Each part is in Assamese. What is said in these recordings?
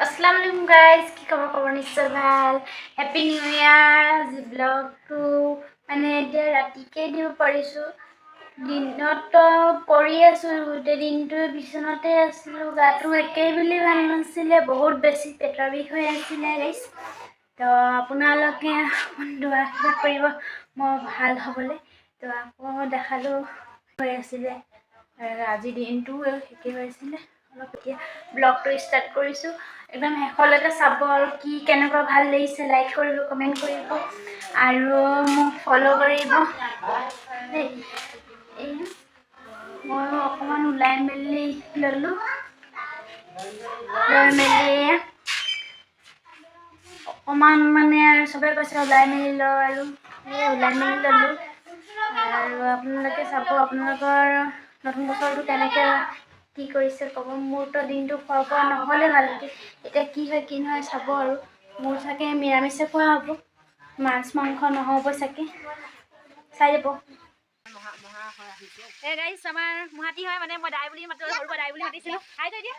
अस्सलाम वालेकुम गाइस কি খবৰ নিশ্চয় ভাল হ্যাপি নিউ ইয়াৰ আজি ব্লগটো মানে এতিয়া ৰাতিকে দিব পাৰিছো দিনত পৰি আছো গোটেই দিনটো বিছনাতে আছিলো গাটো একেই বুলি ভাল নাছিলে বহুত বেছি পেটৰ বিষ হৈ আছিলে গাইস তো আপোনালোকে দোৱা কৰিব মই ভাল হ'বলৈ তো আকৌ দেখালো হৈ আছিলে আজি দিনটো একেই হৈছিলে অলপ এতিয়া ব্লগটো ষ্টাৰ্ট কৰিছো একদম হেকলৈকে চাব আৰু কি কেনেকুৱা ভাল লাগিছে লাইক কৰিব কমেন্ট কৰিব আৰু মোক ফলো কৰিব এই মই অকমান ওলাই মেলি ললো লৈ মেলি অকমান মানে সবে কৈছে ওলাই মেলি ল আৰু এই ওলাই মেলি ললো আৰু আপোনালোকে চাব আপোনালোকৰ নতুন বছৰটো কেনেকৈ কি কৰিছে ক'ব মোৰতো দিনটো খোৱা বোৱা নহ'লে ভালকৈ এতিয়া কি হয় কি নহয় চাব আৰু মোৰ চাগে নিৰামিষে খোৱা হ'ব মাছ মাংস নহ'ব চাগে চাই যাব Hey guys, আমাৰ মুহাতি হয় মানে মই দাই বুলি মাত্ৰ সৰুবা দাই বুলি মাতিছিলো হাই কৈ দিয়া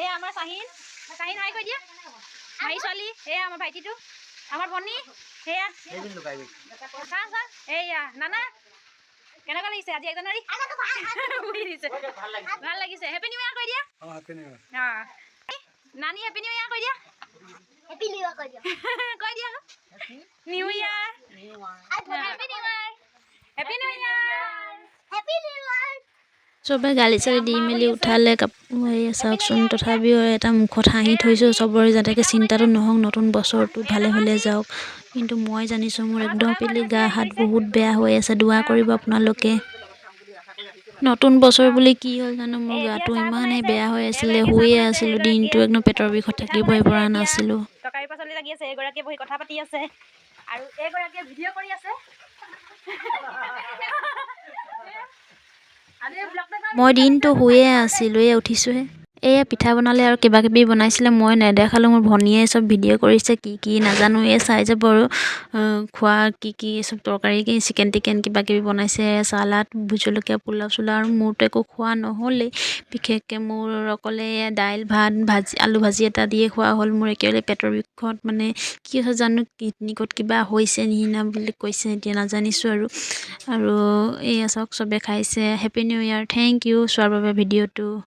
এই আমাৰ শাহিন শাহিন হাই কৈ দিয়া মাই ছোৱালী এই আমাৰ ভাইটিটো আমাৰ ভনী হেয়া চা চা এইয়া নানা কেনেকুৱা লাগিছে আজি 1 জানুৱাৰী ভাল লাগিছে হেপী নিউ ইয়াৰ কৈ দিয়া নানি হেপী নিউ ইয়াৰ কৈ দিয়া Happy New Year কৈ দিয়া কৈ দিয়া নিউ ইয়াৰ হেপী নিউ ইয়াৰ হেপী নিউ ইয়াৰ Happy New Year চবে গালি চালি দি মেলি উঠালে চাওকচোন তথাপিও এটা মুখত হাঁহি থৈছোঁ চবৰে যাতে চিন্তাটো নহওক নতুন বছৰটো ভালে ভালে যাওক কিন্তু মই জানিছোঁ মোৰ একদম পেলি গা হাত বহুত বেয়া হৈ আছে দোৱা কৰিব আপোনালোকে নতুন বছৰ বুলি কি হ'ল জানো মোৰ গাটো ইমানেই বেয়া হৈ আছিলে শুয়ে আছিলোঁ দিনটো একদম পেটৰ বিষত থাকিবই পৰা নাছিলোঁ তৰকাৰী পাচলি লাগি আছে এগৰাকীয়ে বহি কথা পাতি আছে আৰু এগৰাকীয়ে ভিডিঅ' কৰি আছে মই দিনটো শুয়ে আছিলোঁ উঠিছোঁহে এয়া পিঠা বনালে আৰু কিবা কিবি বনাইছিলে মই নেদেখালোঁ মোৰ ভনীয়ে চব ভিডিঅ' কৰিছে কি নাজানো এই চাই যাব আৰু খোৱা কি চব তৰকাৰী চিকেন টিকেন কিবা কিবি বনাইছে চালাড ভোট জলকীয়া পোলাও চোলাও আৰু মোৰতো একো খোৱা নহ'লেই বিশেষকৈ মোৰ অকলে দাইল ভাত ভাজি আলু ভাজি এটা দিয়ে খোৱা হ'ল মোৰ একেবাৰে পেটৰ বিষত মানে কি হয় জানো কিডনিকত কিবা হৈছে নিচিনা বুলি কৈছে এতিয়া নাজানিছোঁ আৰু এয়া চাওক চবে খাইছে happy new year thank you চোৱাৰ বাবে ভিডিঅ'টো